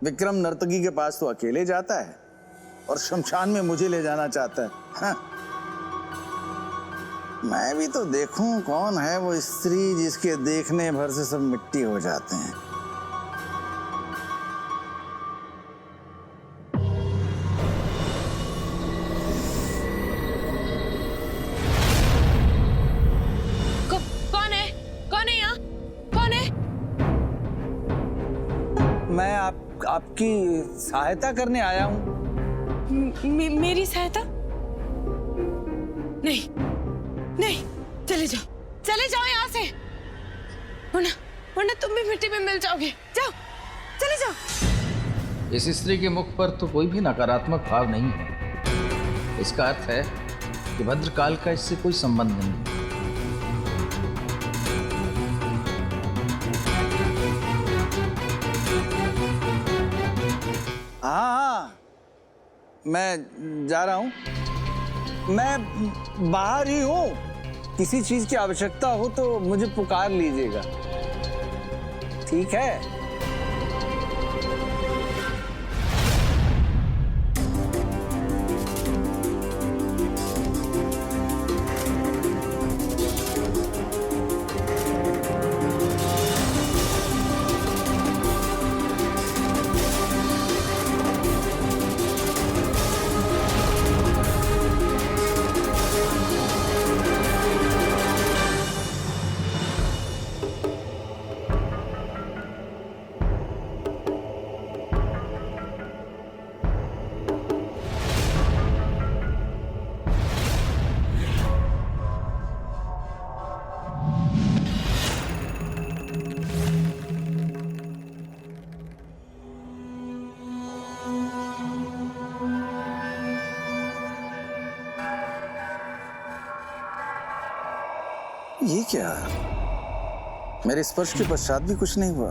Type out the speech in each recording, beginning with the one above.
विक्रम नर्तकी के पास तो अकेले जाता है और शमशान में मुझे ले जाना चाहता है। हाँ। मैं भी तो देखूं कौन है वो स्त्री जिसके देखने भर से सब मिट्टी हो जाते हैं। कौन है यहाँ? कौन है? मैं आपकी सहायता करने आया हूँ। मेरी सहायता? नहीं नहीं, चले जाओ यहाँ से, वरना तुम भी मिट्टी में मिल जाओगे। जाओ, चले जाओ। इस स्त्री के मुख पर तो कोई भी नकारात्मक भाव नहीं है। इसका अर्थ है कि भद्रकाल का इससे कोई संबंध नहीं है। हाँ, मैं जा रहा हूँ। मैं बाहर ही हूँ। किसी चीज की आवश्यकता हो तो मुझे पुकार लीजिएगा, ठीक है? ये क्या? मेरे स्पर्श के पश्चात भी कुछ नहीं हुआ।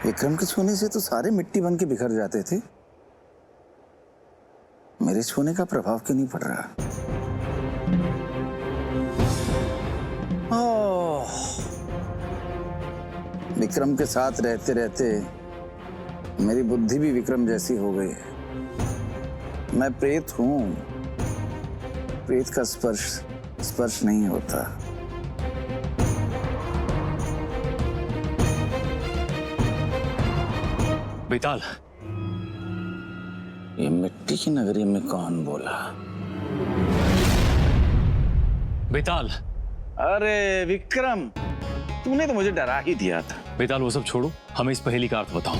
विक्रम के छूने से तो सारे मिट्टी बन के बिखर जाते थे। मेरे छूने का प्रभाव क्यों नहीं पड़ रहा? ओह, विक्रम के साथ रहते रहते मेरी बुद्धि भी विक्रम जैसी हो गई है। मैं प्रेत हूं। प्रेत का स्पर्श नहीं होता। बेताल, ये मिट्टी की नगरी में कौन बोला? बेताल। अरे विक्रम, तूने तो मुझे डरा ही दिया था। बेताल, वो सब छोड़ो, हमें इस पहेली का अर्थ बताओ।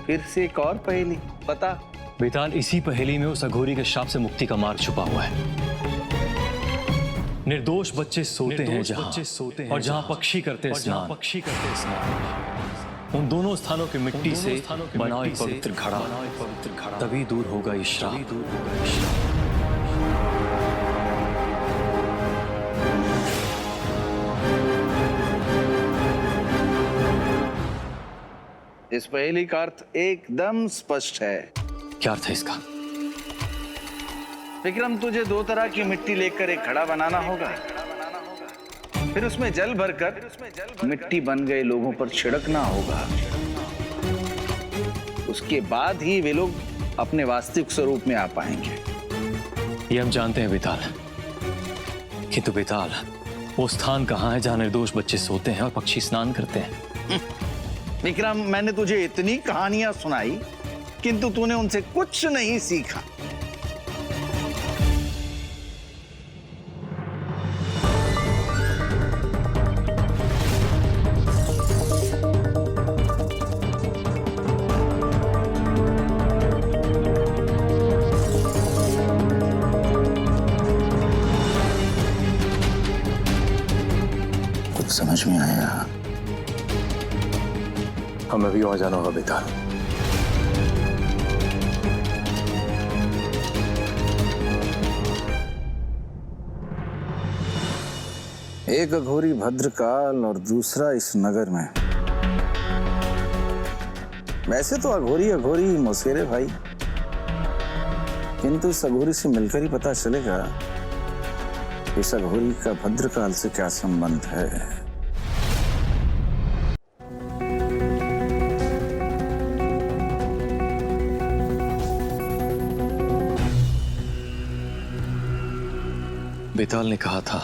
फिर से एक और पहेली बता। बेताल, इसी पहेली में उस अघोरी के शाप से मुक्ति का मार्ग छुपा हुआ है। निर्दोष बच्चे सोते हैं जहां, और जहां पक्षी करते स्नान, उन दोनों स्थानों की मिट्टी से बनाओ एक पवित्र घड़ा, तभी दूर होगा ये श्राप। इस पहेली का अर्थ एकदम स्पष्ट है। क्या अर्थ है इसका? विक्रम, तुझे दो तरह की मिट्टी लेकर एक घड़ा बनाना होगा, फिर उसमें जल भरकर मिट्टी बन गए लोगों पर छिड़कना होगा। उसके बाद ही वे लोग अपने वास्तविक स्वरूप में आ पाएंगे। ये हम जानते हैं बेताल, किंतु बेताल, वो स्थान कहाँ है जहाँ निर्दोष बच्चे सोते हैं और पक्षी स्नान करते हैं? विक्रम, मैंने तुझे इतनी कहानियां सुनाई, किंतु तूने उनसे कुछ नहीं सीखा। समझ में आया? हमें भी वहां जाना होगा बेताल। एक अघोरी भद्रकाल और दूसरा इस नगर में। वैसे तो अघोरी अघोरी ही मौसेरे भाई, किंतु इस अघोरी से मिलकर ही पता चलेगा इस अघोरी का भद्रकाल से क्या संबंध है। बेताल ने कहा था,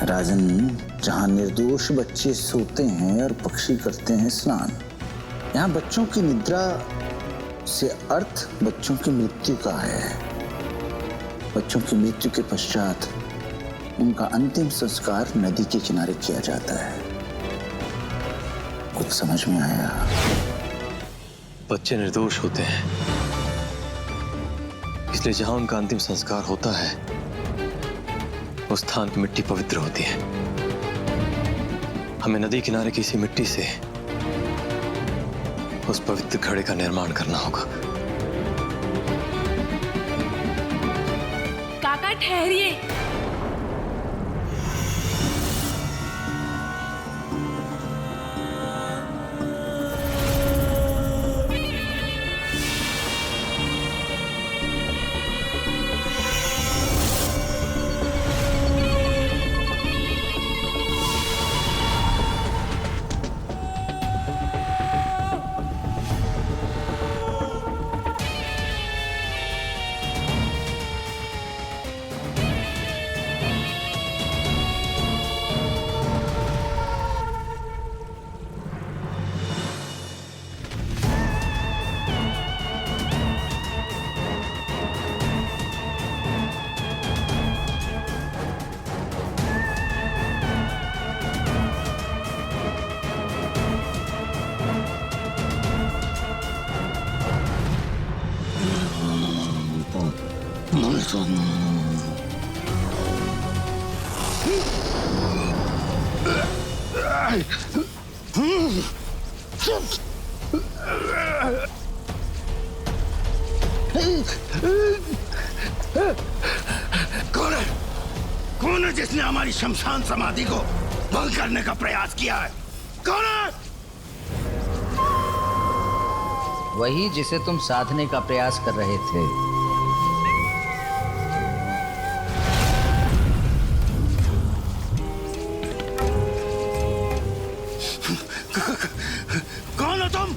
राजन, जहां निर्दोष बच्चे सोते हैं और पक्षी करते हैं स्नान, यहाँ बच्चों की निद्रा से अर्थ बच्चों की मृत्यु का है। बच्चों की मृत्यु के पश्चात उनका अंतिम संस्कार नदी के किनारे किया जाता है। कुछ समझ में आया? बच्चे निर्दोष होते हैं, इसलिए जहां उनका अंतिम संस्कार होता है उस स्थान की मिट्टी पवित्र होती है। हमें नदी किनारे की इसी मिट्टी से उस पवित्र घड़े का निर्माण करना होगा। काका ठहरिए। कौन है जिसने हमारी शमशान समाधि को भंग करने का प्रयास किया है? कौन है? वही जिसे तुम साधने का प्रयास कर रहे थे। कौन हो तुम?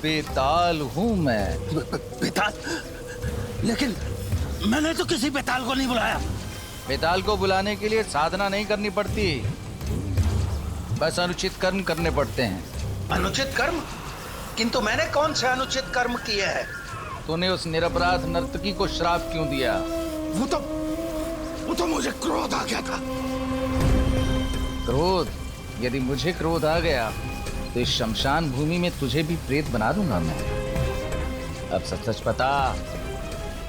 बेताल हूं मैं। बेताल? लेकिन मैंने तो किसी बेताल को नहीं बुलाया। बेताल को बुलाने के लिए साधना नहीं करनी पड़ती, बस अनुचित कर्म करने पड़ते हैं। अनुचित कर्म? किंतु मैंने कौन से अनुचित कर्म किए हैं? तूने उस निरपराध नर्तकी को श्राप क्यों दिया? वो तो मुझे क्रोध आ गया था। क्रोध? यदि मुझे क्रोध आ गया तो इस शमशान भूमि में तुझे भी प्रेत बना दूंगा मैं। अब सच सच बता,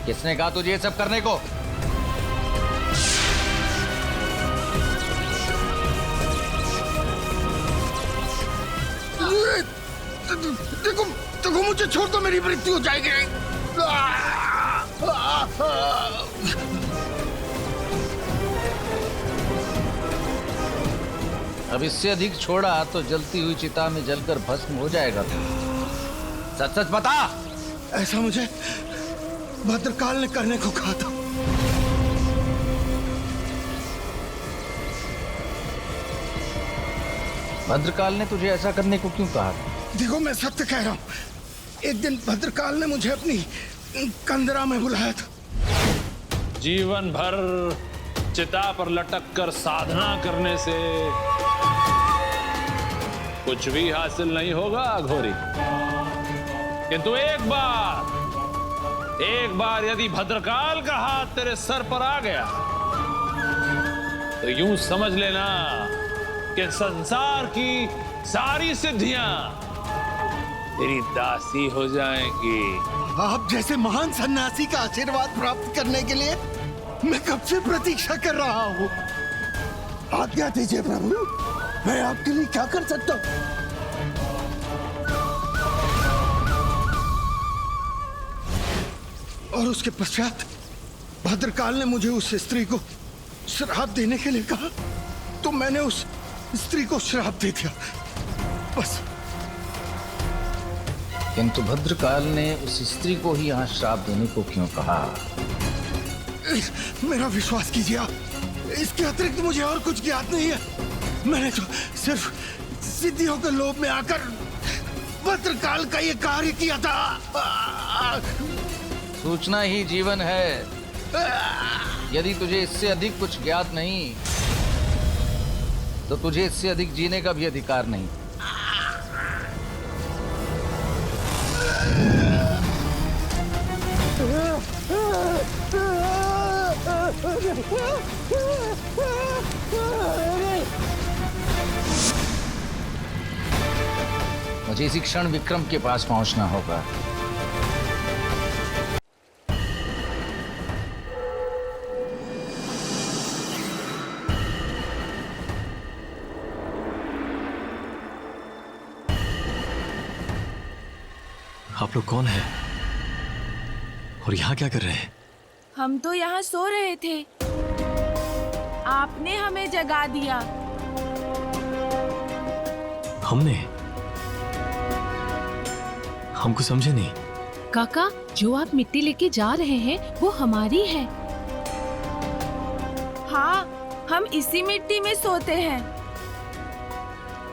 किसने कहा तुझे ये सब करने को? देखो मुझे छोड़ दो, मेरी मृत्यु हो जाएगी। अब इससे अधिक छोड़ा तो जलती हुई चिता में जलकर भस्म हो जाएगा। सच सच बता। ऐसा मुझे भद्रकाल ने करने को कहा था। भद्रकाल ने तुझे ऐसा करने को क्यों कहा? देखो, मैं सत्य कह रहा हूँ। एक दिन भद्रकाल ने मुझे अपनी कंदरा में बुलाया था। जीवन भर चिता पर लटक कर साधना करने से कुछ भी हासिल नहीं होगा अघोरी, किंतु एक बार यदि भद्रकाल का हाथ तेरे सर पर आ गया तो यूं समझ लेना कि संसार की सारी सिद्धियां तेरी दासी हो जाएंगी। आप जैसे महान सन्यासी का आशीर्वाद प्राप्त करने के लिए मैं कब से प्रतीक्षा कर रहा हूँ। आज्ञा दीजिए प्रभु, मैं आपके लिए क्या कर सकता हूँ? और उसके पश्चात भद्रकाल ने मुझे उस स्त्री को श्राप देने के लिए कहा तो मैंने उस स्त्री को श्राप दे दिया, बस। किंतु भद्रकाल ने उस स्त्री को ही यहाँ श्राप देने को क्यों कहा? मेरा विश्वास कीजिए आप, इसके अतिरिक्त मुझे और कुछ ज्ञात नहीं है। मैंने तो सिर्फ सिद्धियों के लोभ में आकर भद्रकाल का ये कार्य किया था। सूचना ही जीवन है। यदि तुझे इससे अधिक कुछ ज्ञात नहीं तो तुझे इससे अधिक जीने का भी अधिकार नहीं। मुझे इसी क्षण विक्रम के पास पहुंचना होगा। आप लोग कौन हैं? और यहाँ क्या कर रहे हैं? हम तो यहाँ सो रहे थे, आपने हमें जगा दिया। हमको समझे नहीं। काका, जो आप मिट्टी लेके जा रहे हैं वो हमारी है। हाँ, हम इसी मिट्टी में सोते हैं।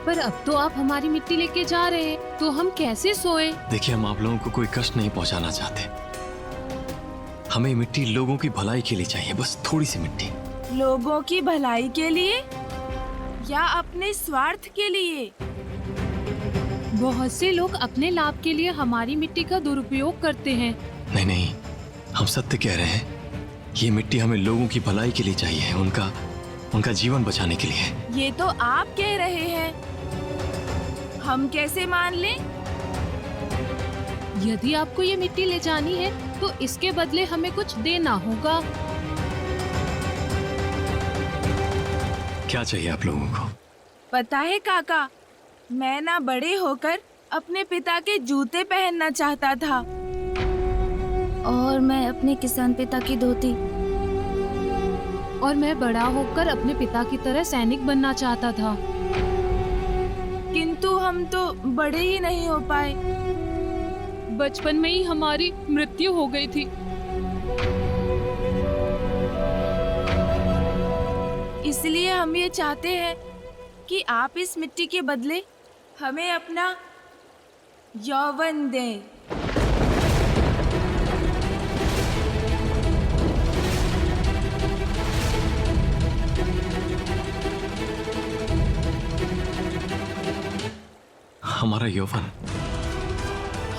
पर अब तो आप हमारी मिट्टी लेके जा रहे हैं, तो हम कैसे सोए? देखिए, हम आप लोगों को कोई कष्ट नहीं पहुंचाना चाहते। हमें मिट्टी लोगों की भलाई के लिए चाहिए, बस थोड़ी सी मिट्टी। लोगों की भलाई के लिए या अपने स्वार्थ के लिए? बहुत से लोग अपने लाभ के लिए हमारी मिट्टी का दुरुपयोग करते हैं। नहीं नहीं, हम सत्य कह रहे हैं। ये मिट्टी हमें लोगों की भलाई के लिए चाहिए, उनका जीवन बचाने के लिए। ये तो आप कह रहे हैं, हम कैसे मान लें? यदि आपको ये मिट्टी ले जानी है तो इसके बदले हमें कुछ देना होगा। क्या चाहिए आप लोगों को? पता है काका, मैं ना बड़े होकर अपने पिता के जूते पहनना चाहता था। और मैं अपने किसान पिता की धोती। और मैं बड़ा होकर अपने पिता की तरह सैनिक बनना चाहता था। किंतु हम तो बड़े ही नहीं हो पाए। बचपन में ही हमारी मृत्यु हो गई थी। इसलिए हम ये चाहते हैं कि आप इस मिट्टी के बदले हमें अपना यौवन दें। हमारा यौवन?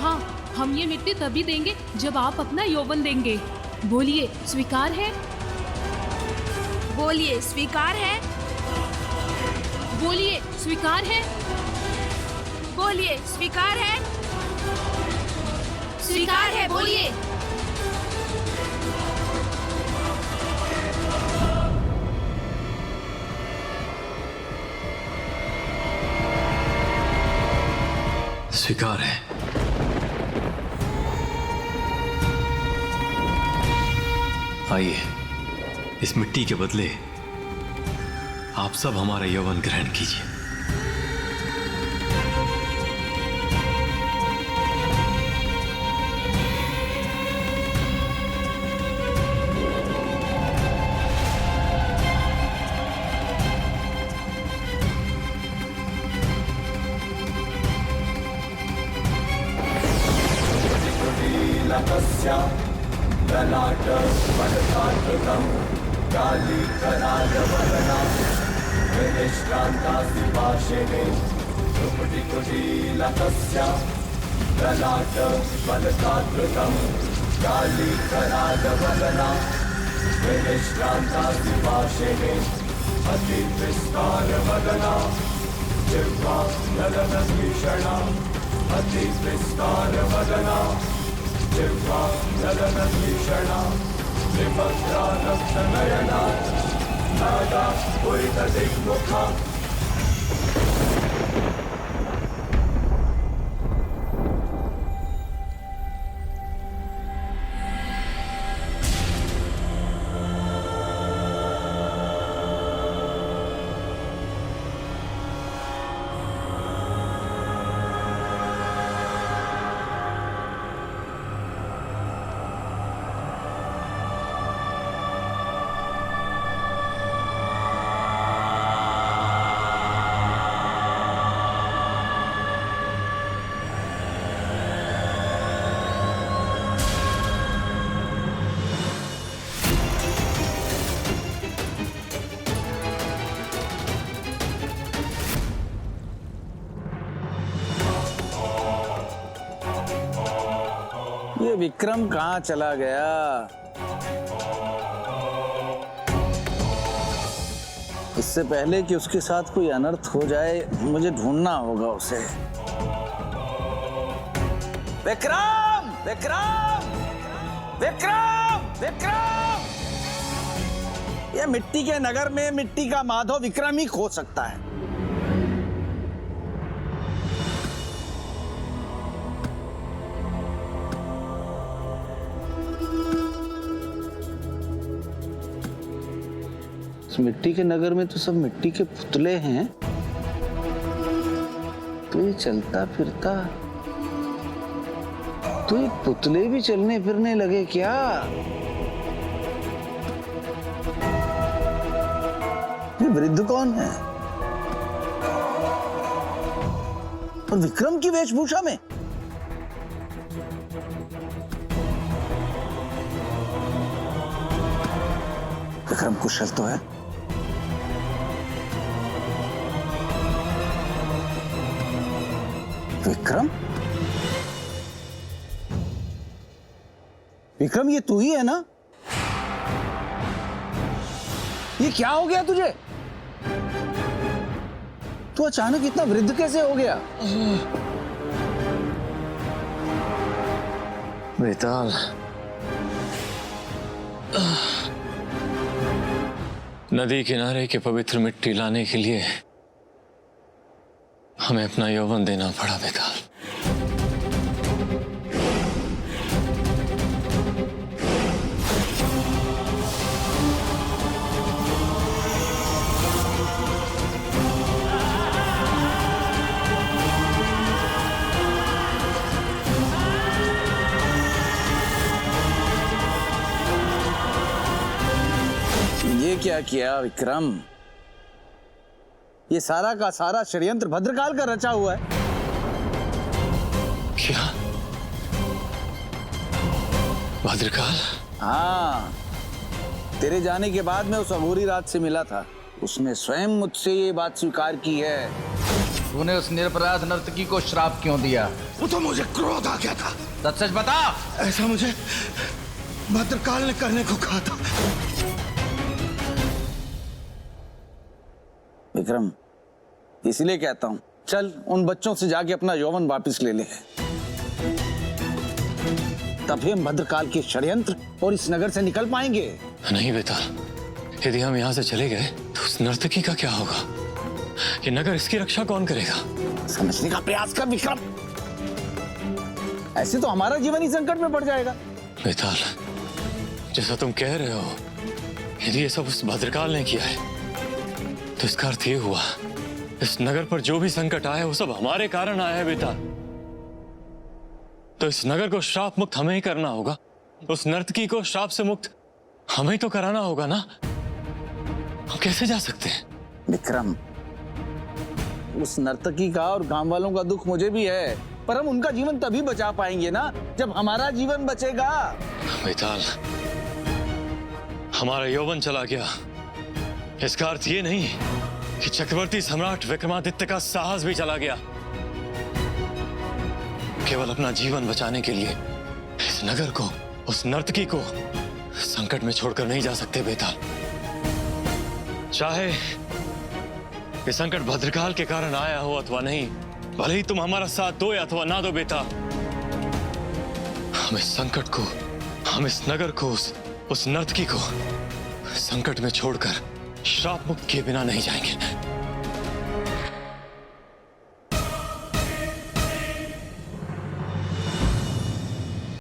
हाँ, हम ये मिट्टी तभी देंगे जब आप अपना यौवन देंगे। बोलिए, स्वीकार है? बोलिए, स्वीकार है? बोलिए, स्वीकार है? बोलिए, स्वीकार है? स्वीकार है, बोलिए। स्वीकार है। आइए, इस मिट्टी के बदले आप सब हमारा यौवन ग्रहण कीजिए। विक्रम कहाँ चला गया? इससे पहले कि उसके साथ कोई अनर्थ हो जाए, मुझे ढूंढना होगा उसे। विक्रम! विक्रम! विक्रम! विक्रम! ये मिट्टी के नगर में मिट्टी का माधव विक्रम ही खो सकता है। इस मिट्टी के नगर में तो सब मिट्टी के पुतले हैं, तो ये चलता फिरता, तो ये पुतले भी चलने फिरने लगे क्या? ये वृद्ध कौन है? और विक्रम की वेशभूषा में? विक्रम कुशल तो है। विक्रम? विक्रम, ये तू ही है ना? ये क्या हो गया तुझे? तू अचानक इतना वृद्ध कैसे हो गया? बेताल, नदी किनारे के पवित्र मिट्टी लाने के लिए हमें अपना यौवन देना पड़ा बेताल। ये क्या किया विक्रम? ये सारा का सारा षड्यंत्र भद्रकाल का रचा हुआ है। क्या? भद्रकाल? हाँ, तेरे जाने के बाद मैं उस अघोरी रात से मिला था। उसने स्वयं मुझसे ये बात स्वीकार की है। तूने उस निरपराध नर्तकी को श्राप क्यों दिया? वो तो मुझे क्रोध आ गया था। सच सच बता। ऐसा मुझे भद्रकाल ने करने को कहा था। विक्रम, इसलिए कहता हूं, चल उन बच्चों से जाके अपना यौवन वापस ले ले। तभी हम भद्रकाल के षड्यंत्र और इस नगर से निकल पाएंगे। नहीं बेताल, यदि हम यहाँ से चले गए तो उस नर्तकी का क्या होगा? ये नगर, इसकी रक्षा कौन करेगा? समझने का प्रयास कर विक्रम। ऐसे तो हमारा जीवन ही संकट में पड़ जाएगा। बेताल, जैसा तुम कह रहे हो, यदि ये सब उस भद्रकाल ने किया है तो इसका अर्थ ये हुआ, इस नगर पर जो भी संकट आया वो सब हमारे कारण आया है बेताल। तो इस नगर को श्राप मुक्त हमें ही करना होगा। उस नर्तकी को श्राप से मुक्त हमें ही तो कराना होगा ना। हम कैसे जा सकते हैं? विक्रम, उस नर्तकी का और गांव वालों का दुख मुझे भी है, पर हम उनका जीवन तभी बचा पाएंगे ना जब हमारा जीवन बचेगा। बेताल, हमारा यौवन चला गया, इसका अर्थ ये नहीं कि चक्रवर्ती सम्राट विक्रमादित्य का साहस भी चला गया। केवल अपना जीवन बचाने के लिए इस नगर को, उस नर्तकी को संकट में छोड़कर नहीं जा सकते बेताल। चाहे ये संकट भद्रकाल के कारण आया हो अथवा नहीं, भले ही तुम हमारा साथ दो या अथवा ना दो बेताल, हम इस संकट को, हम इस नगर को, उस नर्तकी को संकट में छोड़कर श्राप मुक्त किए बिना नहीं जाएंगे।